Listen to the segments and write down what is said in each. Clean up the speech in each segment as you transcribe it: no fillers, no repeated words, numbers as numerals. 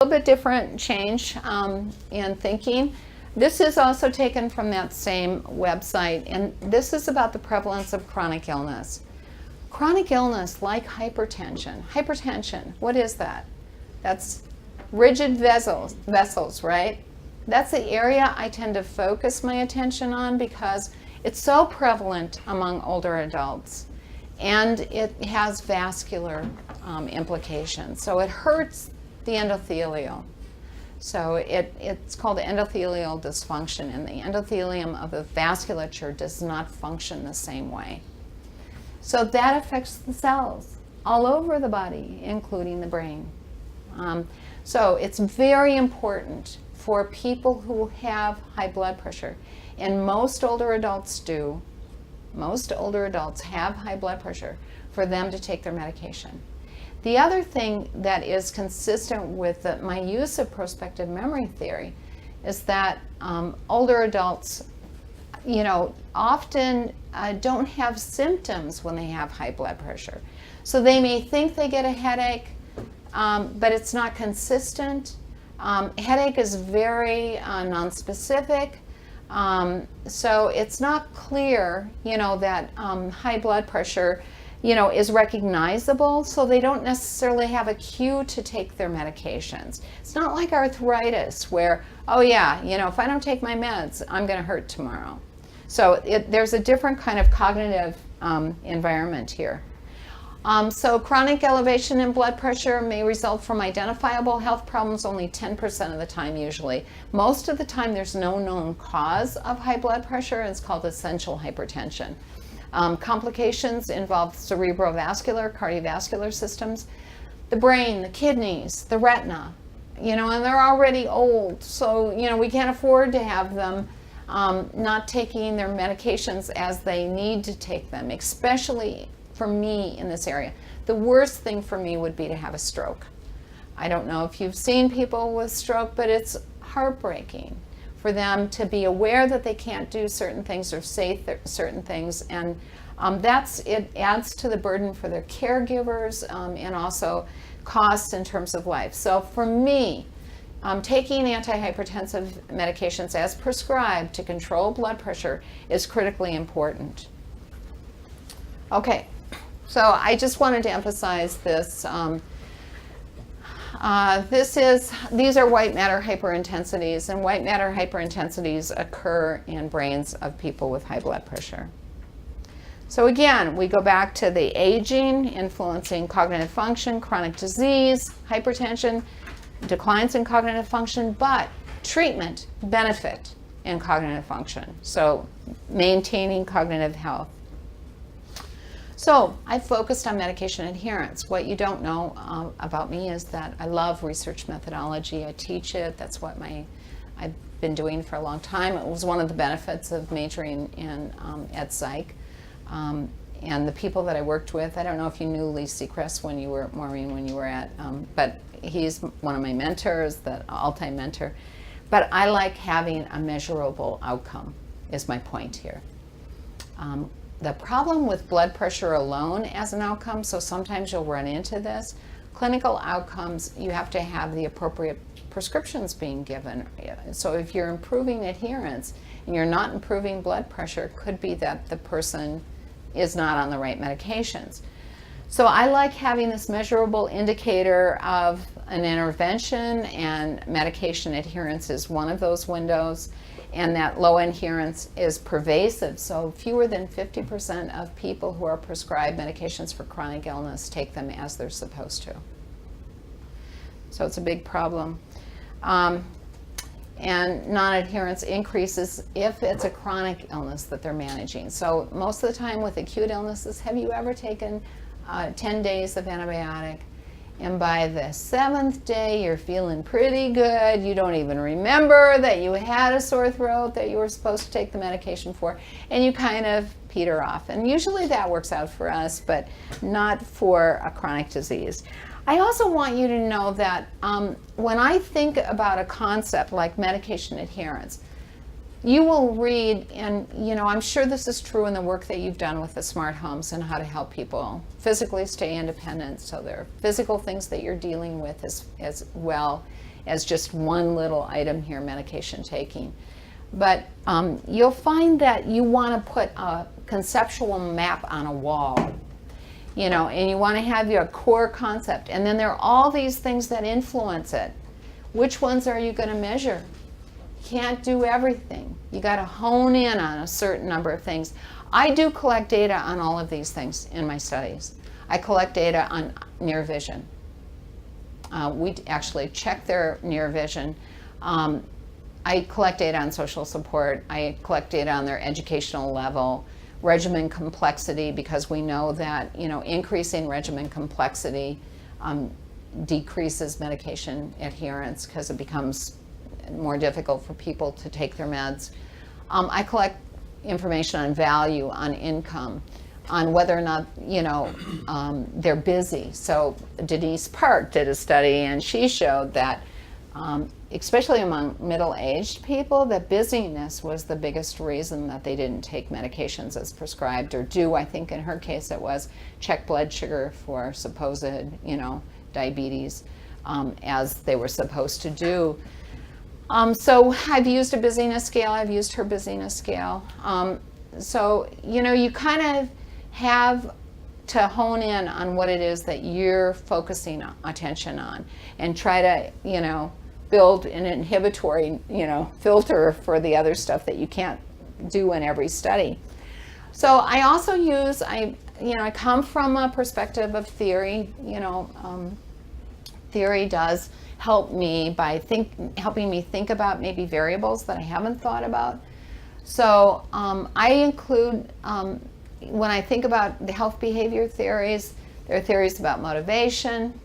A little bit different change in thinking. This is also taken from that same website, and this is about the prevalence of chronic illness. Chronic illness, like hypertension. Hypertension, what is that? That's rigid vessels, right? That's the area I tend to focus my attention on because it's so prevalent among older adults, and it has vascular implications. So it hurts the endothelial. So it's called endothelial dysfunction, and the endothelium of the vasculature does not function the same way. So that affects the cells all over the body, including the brain. So it's very important for people who have high blood pressure, and most older adults do. Most older adults have high blood pressure, for them to take their medication. The other thing that is consistent with my use of prospective memory theory is that older adults, often don't have symptoms when they have high blood pressure. So they may think they get a headache, but it's not consistent. Headache is very nonspecific. So it's not clear, that high blood pressure is recognizable, so they don't necessarily have a cue to take their medications. It's not like arthritis where, oh yeah, if I don't take my meds, I'm going to hurt tomorrow. So there's a different kind of cognitive environment here. So chronic elevation in blood pressure may result from identifiable health problems only 10% of the time usually. Most of the time there's no known cause of high blood pressure, and it's called essential hypertension. Complications involve cerebrovascular, cardiovascular systems, the brain, the kidneys, the retina, and they're already old. So, we can't afford to have them not taking their medications as they need to take them, especially for me in this area. The worst thing for me would be to have a stroke. I don't know if you've seen people with stroke, but it's heartbreaking for them to be aware that they can't do certain things or say certain things, and it adds to the burden for their caregivers and also costs in terms of life. So for me, taking antihypertensive medications as prescribed to control blood pressure is critically important. Okay, so I just wanted to emphasize this. These are white matter hyperintensities, and white matter hyperintensities occur in brains of people with high blood pressure. So again, we go back to the aging influencing cognitive function, chronic disease, hypertension, declines in cognitive function, but treatment benefit in cognitive function. So maintaining cognitive health. So I focused on medication adherence. What you don't know about me is that I love research methodology. I teach it. That's what I've been doing for a long time. It was one of the benefits of majoring in ed psych. And the people that I worked with, I don't know if you knew Lee Seacrest Maureen, when you were at, but he's one of my mentors, the all-time mentor. But I like having a measurable outcome, is my point here. The problem with blood pressure alone as an outcome, so sometimes you'll run into this, clinical outcomes, you have to have the appropriate prescriptions being given. So if you're improving adherence and you're not improving blood pressure, it could be that the person is not on the right medications. So I like having this measurable indicator of an intervention, and medication adherence is one of those windows. And that low adherence is pervasive. So fewer than 50% of people who are prescribed medications for chronic illness take them as they're supposed to. So it's a big problem. And non-adherence increases if it's a chronic illness that they're managing. So most of the time with acute illnesses, have you ever taken 10 days of antibiotic? And by the 7th day, you're feeling pretty good. You don't even remember that you had a sore throat that you were supposed to take the medication for, and you kind of peter off. And usually that works out for us, but not for a chronic disease. I also want you to know that when I think about a concept like medication adherence, you will read, and I'm sure this is true in the work that you've done with the smart homes and how to help people physically stay independent. So there are physical things that you're dealing with as well as just one little item here, medication taking. But you'll find that you want to put a conceptual map on a wall, you know, and you want to have your core concept. And then there are all these things that influence it. Which ones are you going to measure? You can't do everything. You got to hone in on a certain number of things. I do collect data on all of these things in my studies. I collect data on near vision. We actually check their near vision. I collect data on social support. I collect data on their educational level, regimen complexity, because we know that, you know, increasing regimen complexity decreases medication adherence because it becomes more difficult for people to take their meds. I collect information on value, on income, on whether or not, you know, they're busy. So Denise Park did a study, and she showed that especially among middle-aged people, that busyness was the biggest reason that they didn't take medications as prescribed, or do, I think in her case it was, check blood sugar for supposed, you know, diabetes, as they were supposed to do. So I've used a busyness scale, I've used her busyness scale. So, you know, you kind of have to hone in on what it is that you're focusing attention on, and try to, you know, build an inhibitory, you know, filter for the other stuff that you can't do in every study. So I also use, I come from a perspective of theory. You know, theory does help me by helping me think about maybe variables that I haven't thought about. So I include, when I think about the health behavior theories, there are theories about motivation.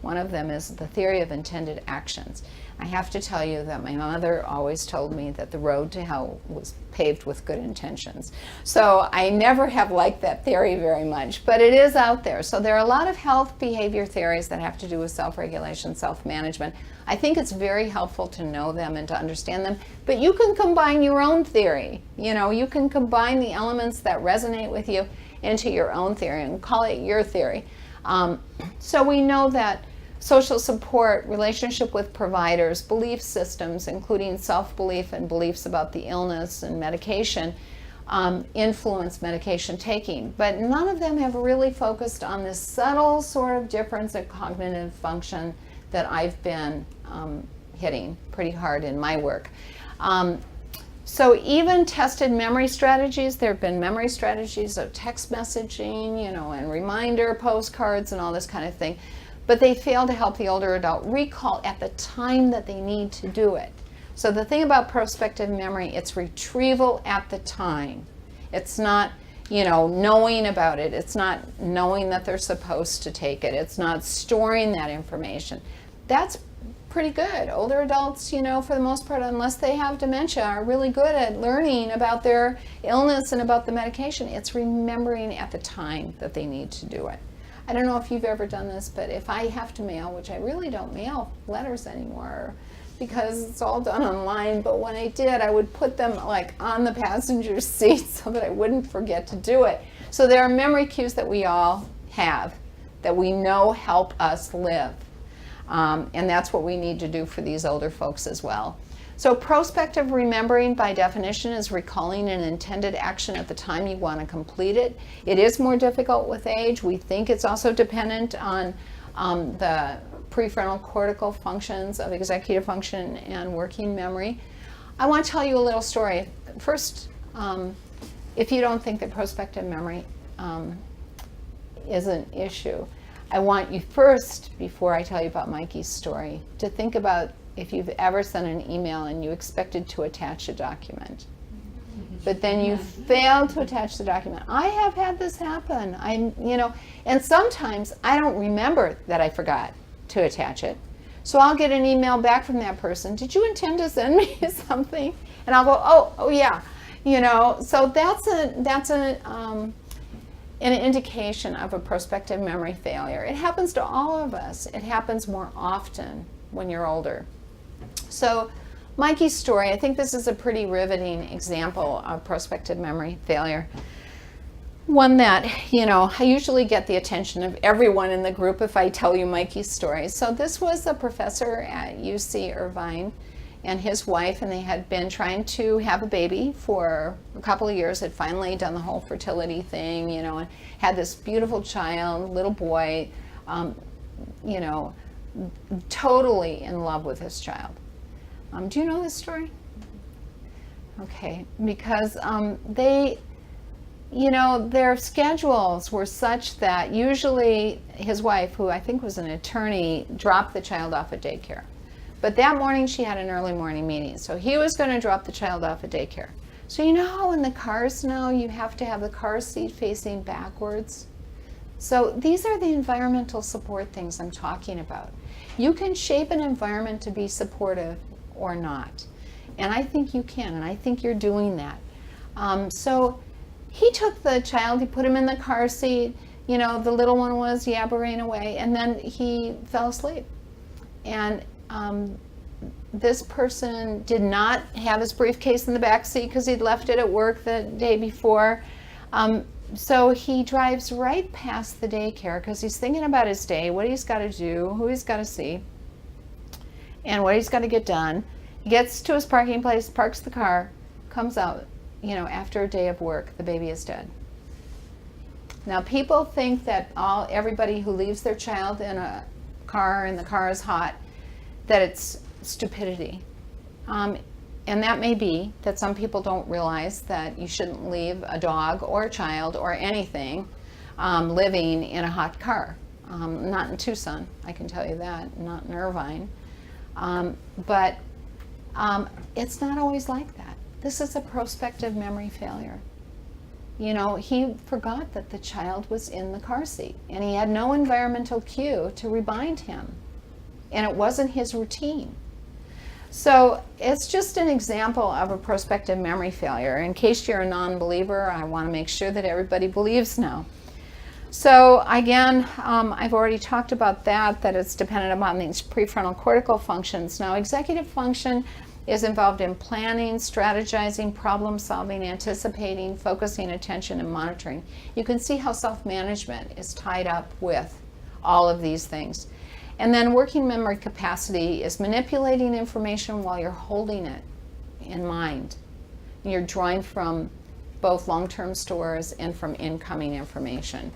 One of them is the theory of intended actions. I have to tell you that my mother always told me that the road to hell was paved with good intentions. So I never have liked that theory very much, but it is out there. So there are a lot of health behavior theories that have to do with self-regulation, self-management. I think it's very helpful to know them and to understand them, but you can combine your own theory. You know, you can combine the elements that resonate with you into your own theory and call it your theory. So we know that social support, relationship with providers, belief systems, including self-belief and beliefs about the illness and medication, influence medication taking. But none of them have really focused on this subtle sort of difference in cognitive function that I've been hitting pretty hard in my work. So even tested memory strategies, there have been memory strategies of text messaging, you know, and reminder postcards and all this kind of thing. But they fail to help the older adult recall at the time that they need to do it. So the thing about prospective memory, it's retrieval at the time. It's not, you know, knowing about it. It's not knowing that they're supposed to take it. It's not storing that information. That's pretty good. Older adults, you know, for the most part, unless they have dementia, are really good at learning about their illness and about the medication. It's remembering at the time that they need to do it. I don't know if you've ever done this, but if I have to mail, which I really don't mail letters anymore because it's all done online, but when I did, I would put them like on the passenger seat so that I wouldn't forget to do it. So there are memory cues that we all have that we know help us live. And that's what we need to do for these older folks as well. So prospective remembering, by definition, is recalling an intended action at the time you want to complete it. It is more difficult with age. We think it's also dependent on the prefrontal cortical functions of executive function and working memory. I want to tell you a little story. First, if you don't think that prospective memory is an issue, I want you first, before I tell you about Mikey's story, to think about if you've ever sent an email and you expected to attach a document, but then you failed to attach the document. I have had this happen. And sometimes I don't remember that I forgot to attach it. So I'll get an email back from that person. Did you intend to send me something? And I'll go, oh yeah. You know, so that's an indication of a prospective memory failure. It happens to all of us. It happens more often when you're older. So Mikey's story, I think this is a pretty riveting example of prospective memory failure. one that, I usually get the attention of everyone in the group if I tell you Mikey's story. So this was a professor at UC Irvine and his wife, and they had been trying to have a baby for a couple of years, had finally done the whole fertility thing, and had this beautiful child, little boy, totally in love with his child. Do you know this story? Okay, because their schedules were such that usually his wife, who I think was an attorney, dropped the child off at daycare. But that morning she had an early morning meeting, so he was going to drop the child off at daycare. So you know how in the cars now you have to have the car seat facing backwards? So these are the environmental support things I'm talking about. You can shape an environment to be supportive or not. And I think you can, and I think you're doing that. So he took the child, he put him in the car seat, the little one was yabbering away, and then he fell asleep. And this person did not have his briefcase in the back seat because he'd left it at work the day before. So he drives right past the daycare because he's thinking about his day, what he's got to do, who he's got to see, and what he's got to get done. He gets to his parking place, parks the car, comes out, after a day of work, the baby is dead. Now people think that everybody who leaves their child in a car and the car is hot, that it's stupidity. And that may be that some people don't realize that you shouldn't leave a dog or a child or anything living in a hot car. Not in Tucson, I can tell you that, not in Irvine. But it's not always like that. This is a prospective memory failure. He forgot that the child was in the car seat and he had no environmental cue to remind him. And it wasn't his routine. So it's just an example of a prospective memory failure. In case you're a non-believer, I want to make sure that everybody believes now. So again, I've already talked about that it's dependent upon these prefrontal cortical functions. Now, executive function is involved in planning, strategizing, problem solving, anticipating, focusing attention, and monitoring. You can see how self-management is tied up with all of these things. And then working memory capacity is manipulating information while you're holding it in mind. You're drawing from both long-term stores and from incoming information.